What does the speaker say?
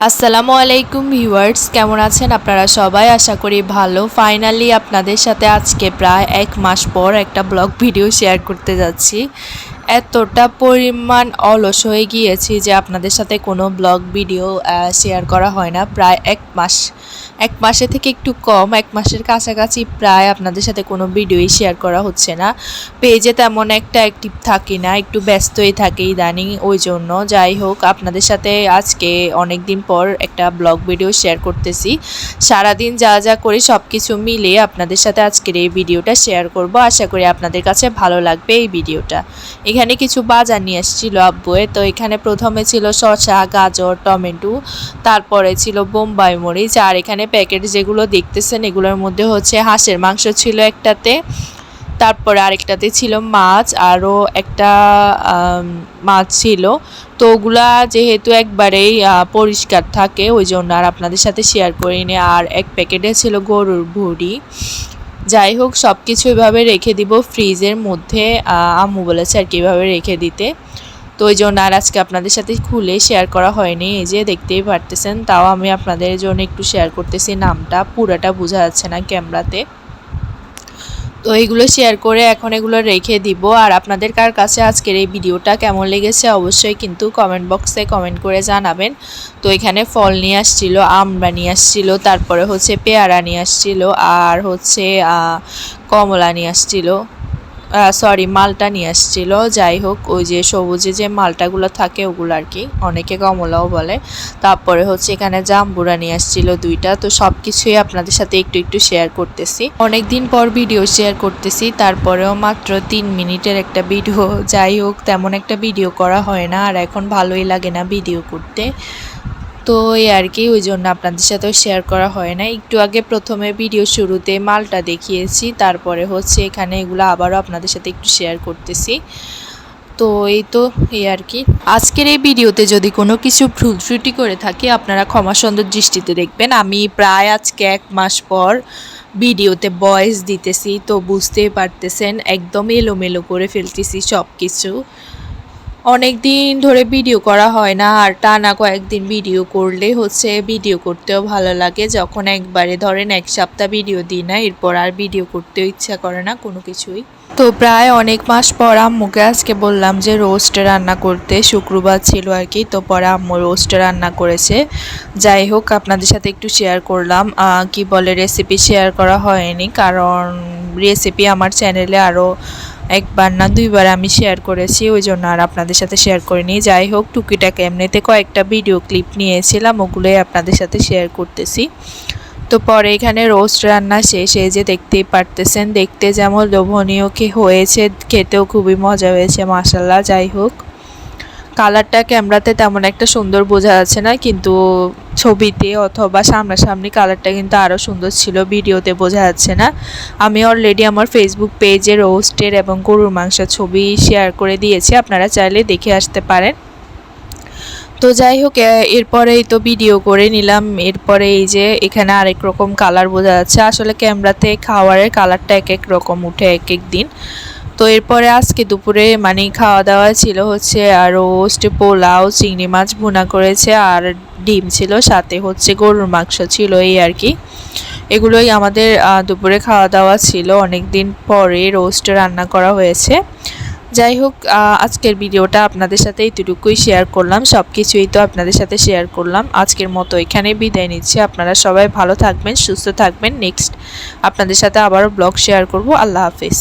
আসসালামু আলাইকুম ভিউয়ার্স, কেমন আছেন আপনারা সবাই? আশা করি ভালো। ফাইনালি আপনাদের সাথে আজকে প্রায় 1 মাস পর একটা ব্লগ ভিডিও শেয়ার করতে যাচ্ছি। এতটা পরিমাণ অলস হয়ে গিয়েছি যে আপনাদের সাথে কোনো ব্লগ ভিডিও শেয়ার করা হয় না প্রায় 1 মাস। 1 মাসে থেকে একটু কম, 1 মাসের কাছাকাছি প্রায় আপনাদের সাথে কোনো ভিডিওই শেয়ার করা হচ্ছে না। পেজে তেমন একটা অ্যাক্টিভ থাকি না, একটু ব্যস্তই থাকি ইদানিং, ওই জন্য। যাই হোক, আপনাদের সাথে আজকে অনেক দিন পর একটা ব্লগ ভিডিও শেয়ার করতেছি। সারাদিন যা যা করি সব কিছু মিলিয়ে আপনাদের সাথে আজকের এই ভিডিওটা শেয়ার করব। আশা করি আপনাদের কাছে ভালো লাগবে এই ভিডিওটা। এখানে কিছু বাজার নিয়ে এসেছিল আব্বুয়ে। তো এখানে প্রথমে ছিল শসা, গাজর, টমেটো, তারপরে ছিল বোম্বাই মরিচ, আর এখানে প্যাকেট যেগুলো দেখতেছেন এগুলোর মধ্যে হচ্ছে হাঁসের মাংস ছিল একটাতে, তারপরে আরেকটাতে ছিল মাছ, আরও একটা মাছ ছিল। তো ওগুলা যেহেতু একবারেই পরিষ্কার থাকে ওই জন্য আর আপনাদের সাথে শেয়ার করিনি। আর এক প্যাকেটে ছিল গরুর ভুঁড়ি। যাই হোক, সব কিছু এভাবে রেখে দিব ফ্রিজের মধ্যে, আম্মু বলেছে আর কি এভাবে রেখে দিতে। তো ওই জন্য আর আজকে আপনাদের সাথে খুলে শেয়ার করা হয়নি। এই যে দেখতেই পারতেছেন, তাও আমি আপনাদের জন্য একটু শেয়ার করতেছি। নামটা পুরাটা বোঝা যাচ্ছে না ক্যামেরাতে। তো এইগুলো শেয়ার করে এখন এগুলো রেখে দিব। আর আপনাদের কার কাছে আজকের এই ভিডিওটা কেমন লেগেছে অবশ্যই কিন্তু কমেন্ট বক্সে কমেন্ট করে জানাবেন। তো এখানে ফল নিয়ে আসছিল, আমড়া নিয়ে আসছিল, তারপরে হচ্ছে পেয়ারা নিয়ে আসছিল, আর হচ্ছে কমলা নিয়ে আসছিল, সরি মালটা নিয়ে আসছিল। যাই হোক, ওই যে সবুজে যে মালটাগুলো থাকে ওগুলো আর কি, অনেকে কমলাও বলে। তারপরে হচ্ছে এখানে জাম্বুরা নিয়ে আসছিল 2টা। তো সব কিছুই আপনাদের সাথে একটু একটু শেয়ার করতেছি। অনেক দিন পর ভিডিও শেয়ার করতেছি, তারপরেও মাত্র 3 মিনিটের একটা ভিডিও। যাই হোক, তেমন একটা ভিডিও করা হয় না, আর এখন ভালোই লাগে না ভিডিও করতে। তো এই আর কি, ওই জন্য আপনাদের সাথেও শেয়ার করা হয় না। একটু আগে প্রথমে ভিডিও শুরুতে মালটা দেখিয়েছি, তারপরে হচ্ছে এখানে এগুলো আবারও আপনাদের সাথে একটু শেয়ার করতেছি। তো এই তো, এই আর কি। আজকের এই ভিডিওতে যদি কোনো কিছু ভুল ত্রুটি করে থাকি আপনারা ক্ষমা সুন্দর দৃষ্টিতে দেখবেন। আমি প্রায় আজকে 1 মাস পর ভিডিওতে ভয়েস দিতেছি, তো বুঝতেই পারতেছেন একদম এলোমেলো করে ফেলতেছি সব কিছু। অনেক দিন ধরে ভিডিও করা হয় না, আর টানা কয়েকদিন ভিডিও করলে হচ্ছে ভিডিও করতেও ভালো লাগে। যখন একবারে ধরেন 1 সপ্তাহ ভিডিও দিই না, এরপর আর ভিডিও করতেও ইচ্ছা করে না কোনো কিছুই। তো প্রায় অনেক মাস পর আম্মুকে আজকে বললাম যে রোস্টে রান্না করতে, শুক্রবার ছিল আর কি। তো পরে আম্মু রোস্টে রান্না করেছে। যাই হোক, আপনাদের সাথে একটু শেয়ার করলাম। কি বলে, রেসিপি শেয়ার করা হয়নি, কারণ রেসিপি আমার চ্যানেলে আরও 1 বার না 2 বার আমি শেয়ার করেছি, ওই জন্য আর আপনাদের সাথে শেয়ার করিনি। যাই হোক, টুকিটাকে এমনিতে কয়েকটা ভিডিও ক্লিপ নিয়েছিলাম, ওগুলোই আপনাদের সাথে শেয়ার করতেছি। তো পরে এখানে রোস্ট রান্না শেষ। এই যে দেখতেই পারতেছেন, দেখতে যেমন লোভনীয় হয়েছে, খেতেও খুবই মজা হয়েছে মাশাআল্লাহ। যাই হোক, কালারটা ক্যামেরাতে তেমন একটা সুন্দর বোঝা যাচ্ছে না, কিন্তু ছবিতে অথবা সামনাসামনি কালারটা কিন্তু আরও সুন্দর ছিল, ভিডিওতে বোঝা যাচ্ছে না। আমি অলরেডি আমার ফেসবুক পেজে রোস্টের এবং গরুর মাংসের ছবি শেয়ার করে দিয়েছি, আপনারা চাইলে দেখে আসতে পারেন। তো যাই হোক, এরপরেই তো ভিডিও করে নিলাম। এরপরে এই যে এখানে আরেক রকম কালার বোঝা যাচ্ছে, আসলে ক্যামেরাতে খাওয়ারের কালারটা এক এক রকম উঠে এক এক দিন। তো এরপরে আজকে দুপুরে মানে খাওয়া দাওয়া ছিল হচ্ছে আর রোস্ট, পোলাও, চিংড়ি মাছ ভুনা করেছে, আর ডিম ছিল, সাথে হচ্ছে গরুর মাংস ছিল, এই আর কি। এগুলোই আমাদের দুপুরে খাওয়া দাওয়া ছিল। অনেক দিন পরে রোস্ট রান্না করা হয়েছে। যাই হোক, আজকের ভিডিওটা আপনাদের সাথে এতটুকুই শেয়ার করলাম, সব কিছুই তো আপনাদের সাথে শেয়ার করলাম। আজকের মতো এখানেই বিদায় নিচ্ছি। আপনারা সবাই ভালো থাকবেন, সুস্থ থাকবেন। নেক্সট আপনাদের সাথে আবারও ব্লগ শেয়ার করব। আল্লাহ হাফেজ।